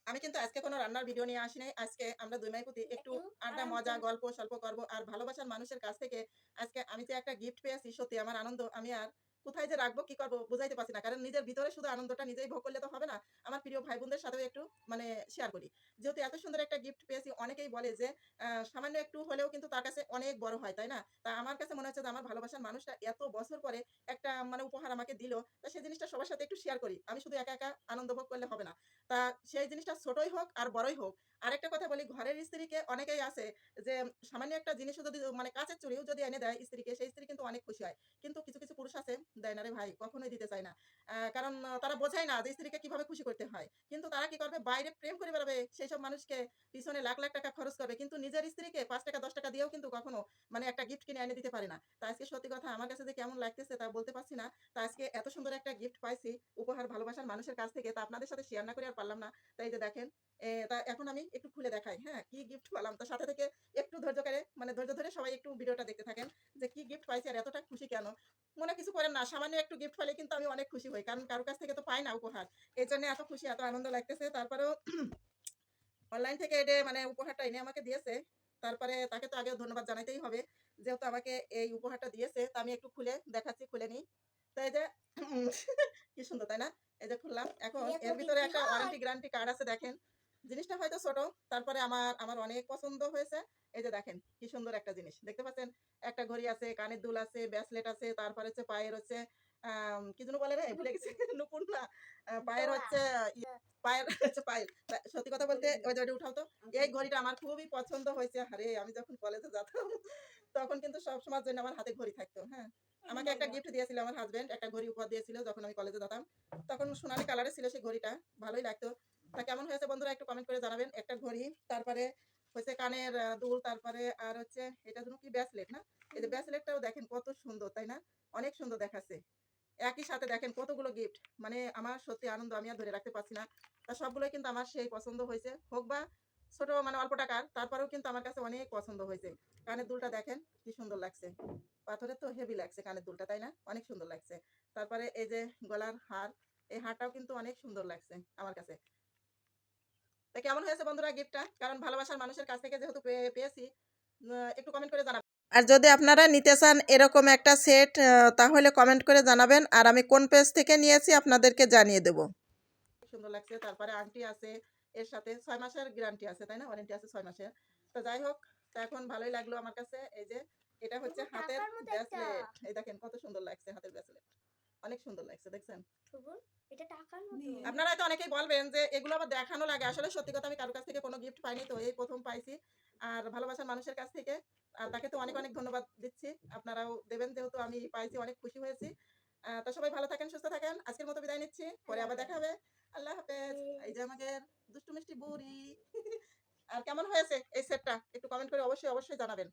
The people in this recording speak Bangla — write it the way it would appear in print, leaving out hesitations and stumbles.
আমি কিন্তু আজকে কোনো রান্নার ভিডিও নিয়ে আসি নাই। আজকে আমরা ২ মাইপুতি একটু একটু আড্ডা, আরাম মজা, করে গল্প-সল্প করব। আর ভালোবাসার মানুষের কাছ থেকে আজকে আমি যে একটা গিফট পেয়েছি, সত্যি আমার আনন্দ আমি আর কোথায় যে রাখবো, কি করব বুঝাইতে পারছি না। কারণ নিজের ভিতরে শুধু আনন্দটা নিজেই ভোগ করলে তো হবে না। আমার প্রিয় ভাই-বোনদের সাথেও একটু মানে শেয়ার করি। যেহেতু এত সুন্দর একটা গিফট পেয়েছি, অনেকেই বলে যে সামান্য একটু হলেও কিন্তু তার কাছে অনেক বড় হয়, তাই না? তা আমার কাছে মনে হচ্ছে যে আমার ভালোবাসার মানুষটা এত বছর পরে একটা মানে উপহার আমাকে দিল। তা সেই জিনিসটা সবার সাথে একটু শেয়ার করি। আমি শুধু একা, একা আনন্দ ভোগ করলে হবে না। তা সেই জিনিসটা ছোটই হোক আর বড়ই হোক। আরেকটা কথা বলি, ঘরের স্ত্রীকে অনেকেই আছে যে সামান্য একটা জিনিসও যদি মানে কাঁচের চুড়িও যদি এনে দেয় স্ত্রীকে, সেই স্ত্রী কিন্তু অনেক খুশি হয়। কিন্তু কিছু, কিছু পুরুষ আছে দেয় না রে ভাই, কখনোই দিতে চায় না। কারণ তারা বোঝেই না যে স্ত্রীকে কিভাবে খুশি করতে হয়। কিন্তু তারা কি করবে, বাইরে প্রেম করে বেড়াবে। সেইসব মানুষকে পিছনে লাখ, লাখ টাকা খরচ করবে। কিন্তু নিজের স্ত্রীকে ৳৫ ৳১০ দিয়েও কিন্তু কখনো মানে একটা গিফট কিনে এনে দিতে পারে না। তো আজকে সত্যি কথা আমার কাছে যে কেমন লাগতেছে তা বলতে পারছি না। তো আজকে এত সুন্দর একটা গিফট পাইছি উপহার ভালোবাসার মানুষের কাছ থেকে। তা আপনাদের সাথে শেয়ার না করে আর পারলাম না। তা এই যে দেখেন, তা এখন আমি একটু খুলে দেখাই, হ্যাঁ? কি গিফট পেলাম। তো সাথে থেকে একটু ধৈর্য করে মানে ধৈর্য ধরে সবাই একটু ভিডিওটা দেখতে থাকেন যে কি গিফট পাইছি আর এতটা খুশি কেন? মনে কিছু করেন না। সামান্য একটু গিফট পেলে কিন্তু আমি অনেক খুশি হই। কারণ কারো কাছ থেকে তো পাই না উপহার। এজন্য এত খুশি, এত আনন্দ লাগতেছে। তারপরেও অনলাইন থেকে মানে উপহারটা এনে আমাকে দিয়েছে। তারপরে তাকে তো আগেও ধন্যবাদ জানাইতেই হবে। যেহেতু আমাকে এই উপহারটা দিয়েছে, তা আমি একটু খুলে দেখাচ্ছি, খুলে নিই। তো এই যে কি সুন্দর, তাই না? এই যে খুললাম। এখন এত এর ভিতরে বিক্রি একটা হয়? ওয়ারেন্টি গ্যারান্টি কার্ড আছে দেখেন। জিনিসটা হয়তো ছোট, তারপরে আমার অনেক পছন্দ হয়েছে। এই যে দেখেন কি সুন্দর একটা জিনিস। দেখতে পাচ্ছেন? একটা ঘড়ি আছে, কানের দুল আছে, ব্রেসলেট আছে, তারপরে হচ্ছে পায়ের হচ্ছে কি যেন বলে রে? ভুলে গেছি। নুপুর না। পায়ের জোড়া। হচ্ছে পায়ের হচ্ছে পায়েল। সত্যি কথা বলতে ওই যে ওটা উঠাও তো। এই ঘড়িটা আমার খুবই পছন্দ হয়েছে। আরে আমি যখন কলেজে যেতাম তখন কিন্তু সবসময়ের জন্য আমার হাতে ঘড়ি থাকতো। হ্যাঁ? আমাকে একটা গিফট দিয়েছিল আমার হাসব্যান্ড। একটা ঘড়ি উপহার দিয়েছিল যখন আমি কলেজে যেতাম। তখন সোনালী কালারের ছিল সেই ঘড়িটা। ভালোই লাগতো। তা কেমন হয়েছে বন্ধুরা একটু কমেন্ট করে জানাবেন। একটা ঘড়ি, তারপরে হচ্ছে কানের দুল, তারপরে আর হচ্ছে এটা যেন কি ব্রেসলেট না? এই যে ব্রেসলেটটাও দেখেন কত সুন্দর, তাই না? অনেক সুন্দর দেখাচ্ছে। একই সাথে দেখেন কতগুলো গিফট। মানে আমার সত্যি আনন্দ আমি আর ধরে রাখতে পারছি না। তা সবগুলোই কিন্তু আমার সেই পছন্দ হয়েছে। হোক বা ছোট মানে অল্প টাকার, তারপরেও কিন্তু আমার কাছে অনেক পছন্দ হয়েছে। কানের দুলটা দেখেন কি সুন্দর লাগছে। পাথরের তো হেভি লাগছে কানের দুলটা, তাই না? অনেক সুন্দর লাগছে। তারপরে এই যে গলার হার, এই হারটাও কিন্তু অনেক সুন্দর লাগছে আমার কাছে। তা কেমন হয়েছে বন্ধুরা গিফটটা? কারণ ভালোবাসার মানুষের কাছ থেকে যেহেতু পেয়েছি, একটু কমেন্ট করে জানাবেন। আর যদি আপনারা নিতে চান এরকম একটা সেট তাহলে কমেন্ট করে জানাবেন। আর আমি কোন পেজ থেকে নিয়েছি আপনাদেরকে জানিয়ে দেব। সুন্দর লাগছে। তারপরে আংটি আছে। এর সাথে ৬ মাসের গ্যারান্টি আছে, তাই না? ওয়ারেন্টি আছে ৬ মাসের। তো যাই হোক, তো এখন ভালোই লাগলো আমার কাছে। এই যে এটা হচ্ছে টুকু হাতের টাকার মতো একটা। ব্রেসলেট। এই দেখেন কত সুন্দর লাগছে হাতের ব্রেসলেট। অনেক সুন্দর লাগছে, দেখছেন? টুকু এটা টাকার মতো। আপনারা হয়তো অনেকেই বলবেন যে এগুলো আবার দেখানো লাগে। আসলে সত্যি কথা আমি কারো কাছ থেকে কোনো গিফট পাইনি তো এই ১ম পাইছি। আর ভালোবাসার মানুষের কাছ থেকে। আর তাকে তো অনেক, অনেক ধন্যবাদ দিচ্ছি। আপনারাও দেবেন যেহেতু আমি পাইছি, অনেক খুশি হয়েছি। তো সবাই ভালো থাকেন, সুস্থ থাকেন। আজকের মতো বিদায় নিচ্ছি। পরে আল্লাহ আবার দেখা হাফেজ। হবে। আল্লাহ হাফেজ। এই যে আমাদের দুষ্টু মিষ্টি বুড়ি। আর কেমন হয়েছে এই সেটটা? একটু কমেন্ট করে অবশ্যই, অবশ্যই জানাবেন।